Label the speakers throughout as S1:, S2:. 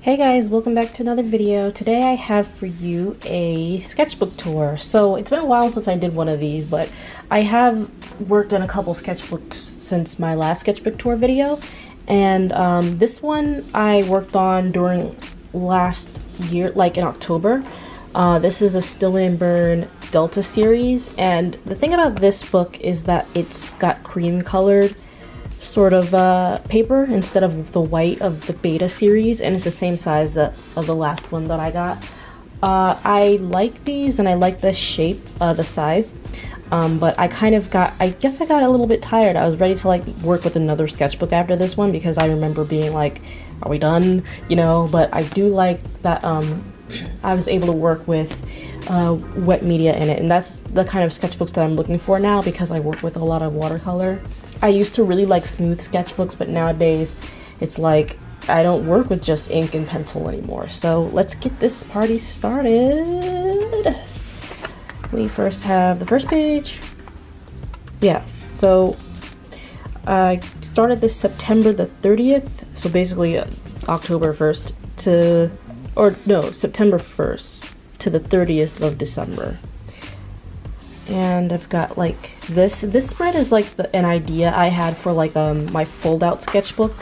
S1: Hey guys, welcome back to another video. Today I have for you a sketchbook tour. So it's been a while since I did one of these, but I have worked on a couple sketchbooks since my last sketchbook tour video. And this one I worked on during last year, like in October. This is a Still and Burn Delta series, and the thing about this book is that it's got cream colored sort of paper instead of the white of the beta series, and it's the same size of the last one that I got. I like these and I like the shape, the size, but I guess I got a little bit tired. I was ready to like work with another sketchbook after this one because I remember being like, are we done? You know, but I do like that I was able to work with wet media in it, and that's the kind of sketchbooks that I'm looking for now because I work with a lot of watercolor. I used to really like smooth sketchbooks, but nowadays it's like I don't work with just ink and pencil anymore. So let's get this party started. We first have the first page. Yeah, so I started this September the 30th, so basically October 1st to, or no, September 1st to the 30th of December. And I've got like this spread is like an idea I had for like my fold-out sketchbook,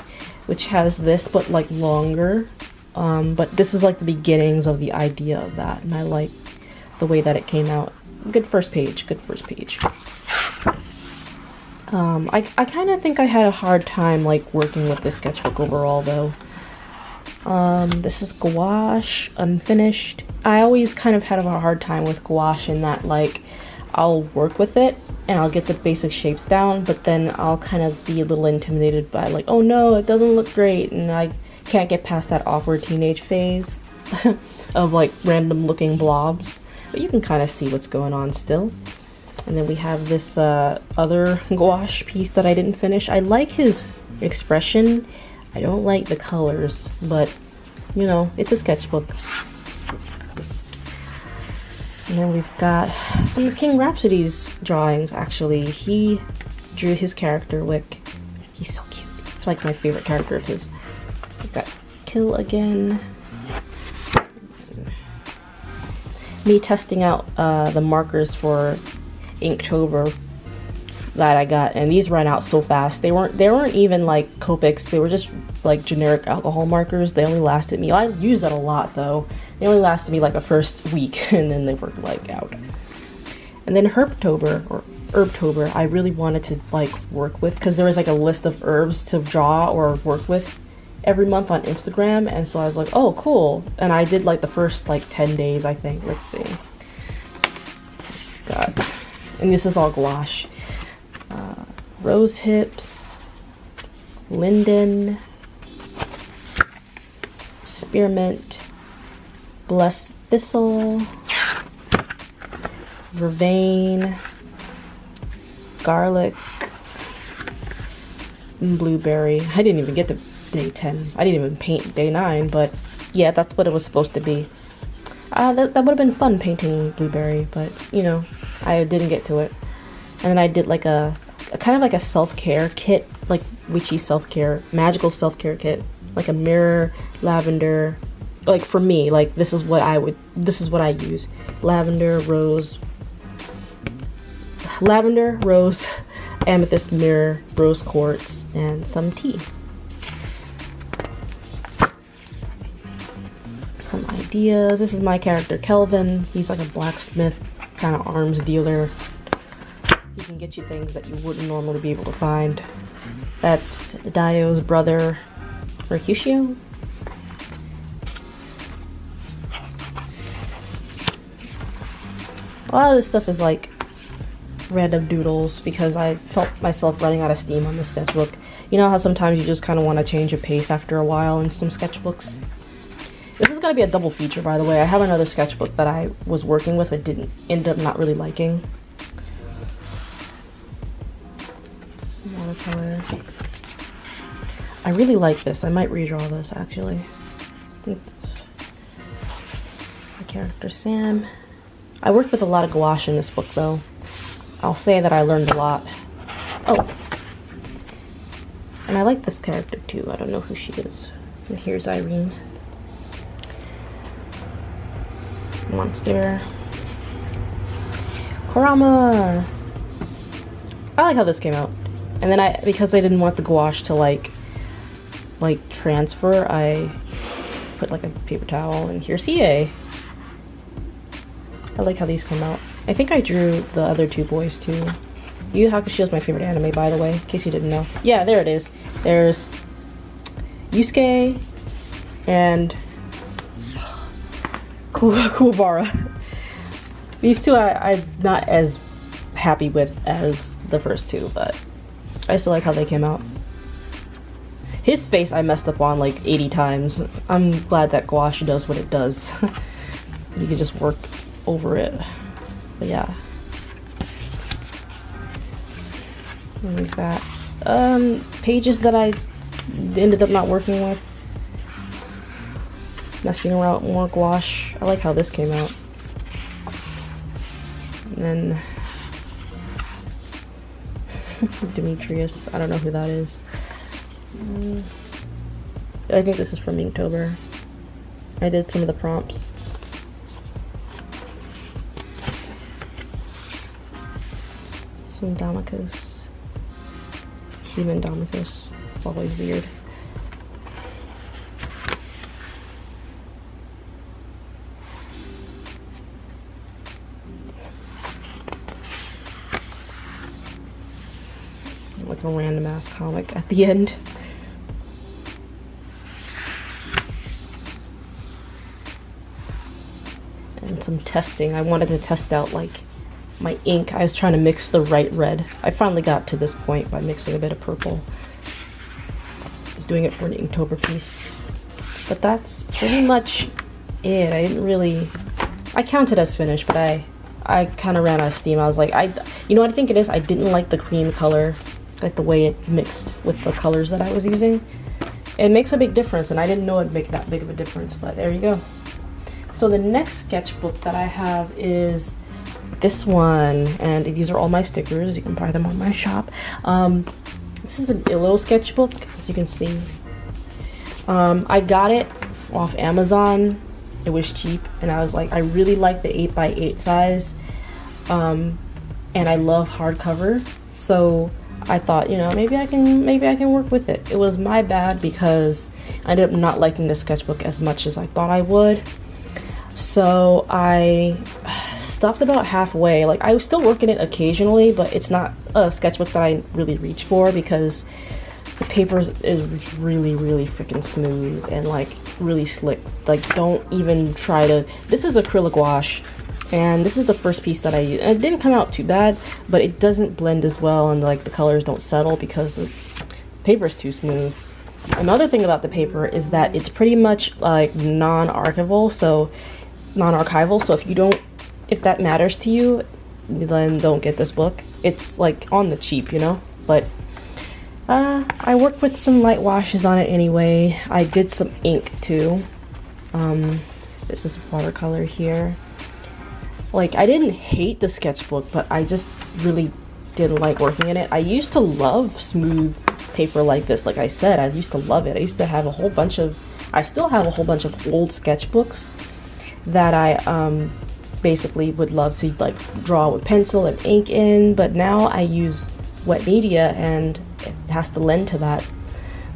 S1: which has this but like longer, but this is like the beginnings of the idea of that, and I like the way that it came out. Good first page. I kind of think I had a hard time like working with this sketchbook overall though. This is gouache, unfinished. I always kind of had a hard time with gouache in that like I'll work with it and I'll get the basic shapes down, but then I'll kind of be a little intimidated by like, oh no, it doesn't look great, and I can't get past that awkward teenage phase of like random looking blobs, but you can kind of see what's going on still. And then we have this other gouache piece that I didn't finish. I like his expression. I don't like the colors, but you know, it's a sketchbook. And then we've got some of King Rhapsody's drawings, actually. He drew his character, Wick. He's so cute. It's like my favorite character of his. We've got Kill again. Me testing out the markers for Inktober that I got, and these ran out so fast. They weren't even like Copics. They were just like generic alcohol markers. They only lasted me, I used that a lot though. They only lasted me like the first week and then they were like out. And then Herbtober, I really wanted to like work with, because there was like a list of herbs to draw or work with every month on Instagram, and so I was like, oh cool, and I did like the first like 10 days I think. Let's see, God, and this is all gouache. Rose hips, linden, spearmint, blessed thistle, vervain, garlic, and blueberry. I didn't even get to day 10. I didn't even paint day 9, but yeah, that's what it was supposed to be. That would have been fun painting blueberry, but you know, I didn't get to it. And then I did like a kind of like a self-care kit, like witchy self-care, magical self-care kit, like a mirror, lavender, like for me, like this is what I use. Lavender, rose, amethyst mirror, rose quartz, and some tea. Some ideas. This is my character Kelvin. He's like a blacksmith kind of arms dealer. He can get you things that you wouldn't normally be able to find. That's Dio's brother, Mercutio. A lot of this stuff is like random doodles because I felt myself running out of steam on this sketchbook. You know how sometimes you just kind of want to change a pace after a while in some sketchbooks? This is going to be a double feature, by the way. I have another sketchbook that I was working with but didn't end up not really liking. Watercolor. I really like this. I might redraw this actually. It's my character Sam. I worked with a lot of gouache in this book though. I'll say that I learned a lot. Oh, and I like this character too. I don't know who she is. And here's Irene. monster. Kurama! I like how this came out. And then because I didn't want the gouache to like transfer, I put like a paper towel, and here's Hiei. I like how these come out. I think I drew the other two boys too. Yu Hakusho is my favorite anime, by the way, in case you didn't know. Yeah, there it is. There's Yusuke and Kuwabara. These two I'm not as happy with as the first two, but I still like how they came out. His face I messed up on like 80 times. I'm glad that gouache does what it does. You can just work over it. But yeah. And we've got pages that I ended up not working with. Messing around more gouache. I like how this came out. And then Demetrius, I don't know who that is. I think this is from Inktober. I did some of the prompts. Some Damocus. Human Damocus. It's always weird. Like a random ass comic at the end. And some testing. I wanted to test out like my ink. I was trying to mix the right red. I finally got to this point by mixing a bit of purple. I was doing it for an Inktober piece. But that's pretty much it. I didn't really... I counted as finished, but I kind of ran out of steam. I was like, you know what I think it is? I didn't like the cream color, like the way it mixed with the colors that I was using. It makes a big difference, and I didn't know it'd make that big of a difference, but there you go. So the next sketchbook that I have is this one, and these are all my stickers. You can buy them on my shop. This is a little sketchbook, as you can see. I got it off Amazon. It was cheap, and I was like, I really like the 8x8 size, and I love hardcover, so I thought, you know, maybe I can work with it. It was my bad because I ended up not liking the sketchbook as much as I thought I would. So I stopped about halfway. Like, I was still working it occasionally, but it's not a sketchbook that I really reach for because the paper is really, really freaking smooth and like really slick. Like, don't even try to... This is acrylic gouache, and this is the first piece that I used. And it didn't come out too bad, but it doesn't blend as well, and like the colors don't settle because the paper is too smooth. Another thing about the paper is that it's pretty much like non-archival, so if that matters to you, then don't get this book. It's like on the cheap, you know. But I worked with some light washes on it anyway. I did some ink too. This is watercolor here. Like, I didn't hate the sketchbook, but I just really didn't like working in it. I used to love smooth paper like this. Like I said, I used to love it. I used to have I still have a whole bunch of old sketchbooks that I basically would love to like draw with pencil and ink in, but now I use wet media and it has to lend to that.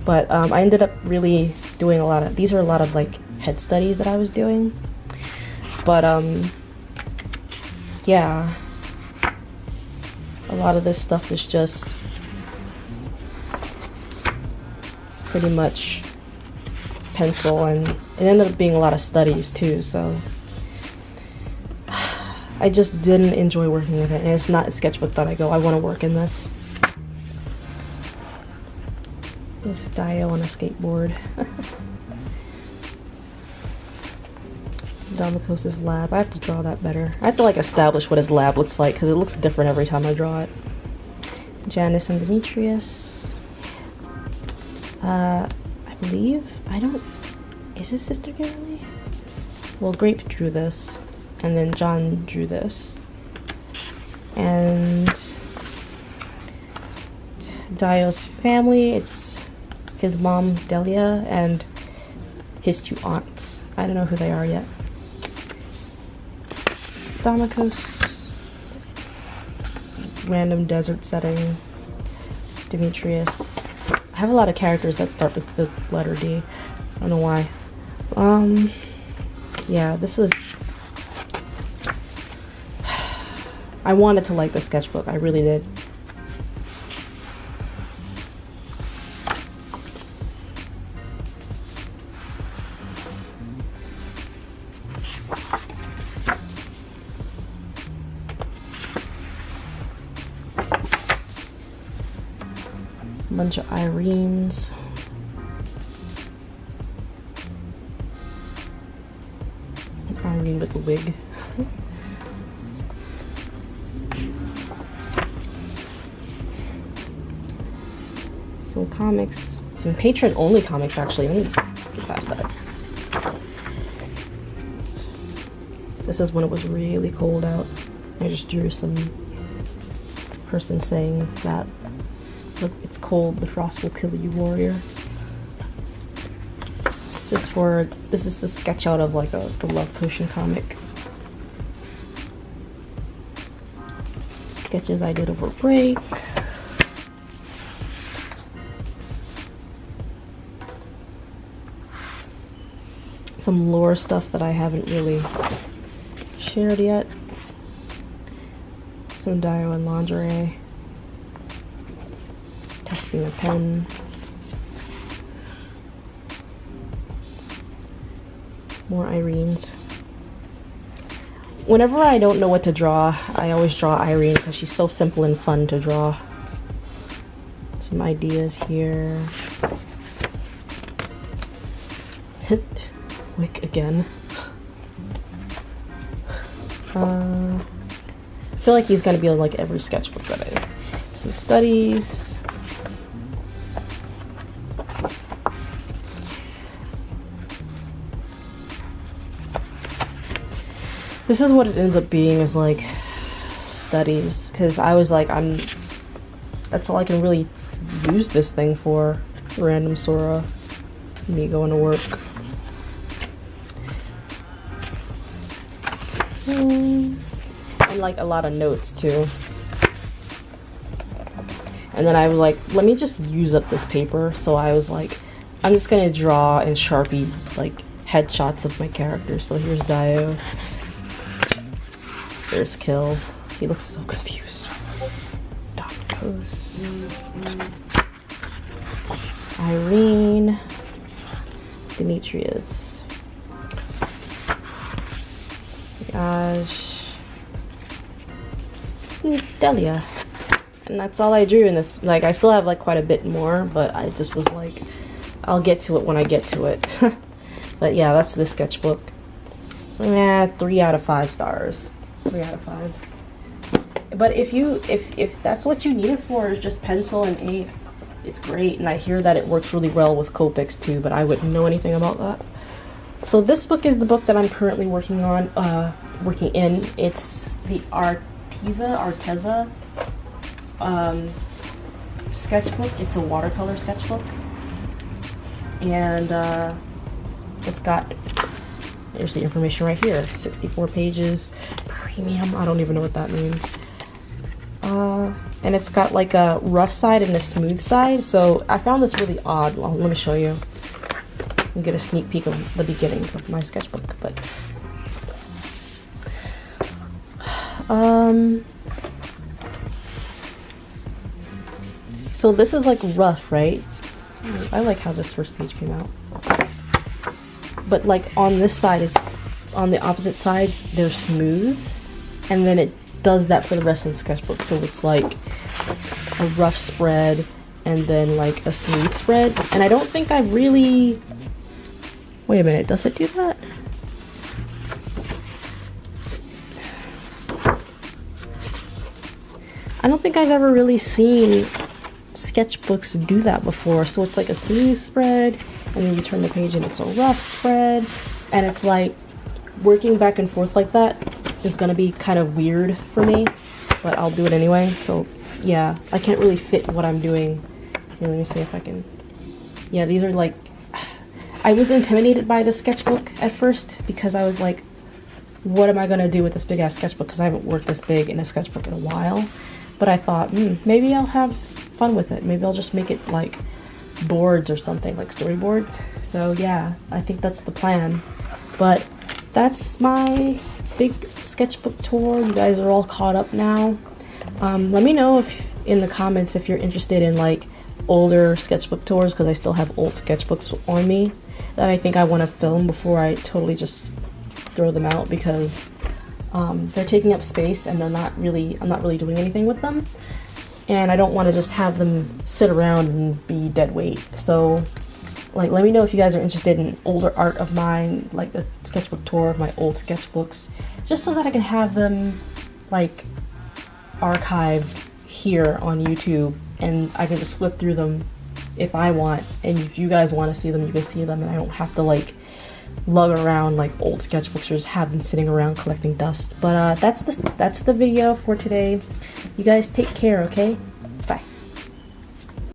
S1: But I ended up really doing these are a lot of like head studies that I was doing. But yeah, a lot of this stuff is just pretty much pencil, and it ended up being a lot of studies too, so I just didn't enjoy working with it, and it's not a sketchbook that I want to work in this. This Dio on a skateboard. Damocos' lab. I have to draw that better. I have to like establish what his lab looks like because it looks different every time I draw it. Janice and Demetrius. I believe, is his sister Gary? Well, Grape drew this, and then John drew this. And Dio's family, it's his mom, Delia, and his two aunts. I don't know who they are yet. Random desert setting. Demetrius. I have a lot of characters that start with the letter D. I don't know why. Yeah, this is... I wanted to like the sketchbook. I really did. A bunch of Irenes. Irene with the wig. Some comics, some patron only comics actually. Let me get past that. This is when it was really cold out. I just drew some person saying that, look, it's cold, the frost will kill you, warrior. This is the sketch out of like the Love Potion comic. Sketches I did over break. Some lore stuff that I haven't really shared yet. Some Dio and lingerie. Testing a pen. More Irenes. Whenever I don't know what to draw, I always draw Irene because she's so simple and fun to draw. Some ideas here. Hit Wick again. I feel like he's gonna be on like every sketchbook that I do. Some studies. This is what it ends up being, is like studies, because I was like, that's all I can really use this thing for. Random Sora, me going to work. And like a lot of notes too. And then I was like, let me just use up this paper. So I was like, I'm just gonna draw in Sharpie like headshots of my characters. So here's Dio. There's Kill. He looks so confused. Doctors. Irene. Demetrius. Gosh. Delia. And that's all I drew in this. Like, I still have like quite a bit more, but I just was like, I'll get to it when I get to it. But yeah, that's the sketchbook. Yeah, 3 out of 5 stars. 3 out of 5. But if that's what you need it for, is just pencil and ink, it's great. And I hear that it works really well with Copics too, but I wouldn't know anything about that. So this book is the book that I'm currently working on, It's the Arteza sketchbook. It's a watercolor sketchbook, and it's got, there's the information right here, 64 pages, premium, I don't even know what that means. And it's got like a rough side and a smooth side, so I found this really odd. Well, let me show you and get a sneak peek of the beginnings of my sketchbook. But so this is like rough, right? I like how this first page came out. But like on this side, it's on the opposite sides, they're smooth, and then it does that for the rest of the sketchbook. So it's like a rough spread and then like a smooth spread. And I don't think I really, wait a minute, does it do that? I don't think I've ever really seen sketchbooks do that before. So it's like a smooth spread, and then you turn the page and it's a rough spread, and it's like working back and forth like that is gonna be kind of weird for me, but I'll do it anyway. So yeah, I can't really fit what I'm doing. Here, let me see if I can. Yeah, these are like, I was intimidated by the sketchbook at first because I was like, what am I gonna do with this big ass sketchbook, because I haven't worked this big in a sketchbook in a while. But I thought, maybe I'll have fun with it. Maybe I'll just make it like boards or something, like storyboards. So yeah, I think that's the plan. But that's my big sketchbook tour. You guys are all caught up now. Let me know if in the comments if you're interested in like older sketchbook tours, because I still have old sketchbooks on me that I think I want to film before I totally just throw them out, because they're taking up space and I'm not really doing anything with them, and I don't want to just have them sit around and be dead weight. So like, let me know if you guys are interested in older art of mine, like a sketchbook tour of my old sketchbooks, just so that I can have them like archived here on YouTube, and I can just flip through them if I want, and if you guys want to see them, you can see them, and I don't have to like lug around like old sketchbooks or just have them sitting around collecting dust. But that's the video for today. You guys take care, okay?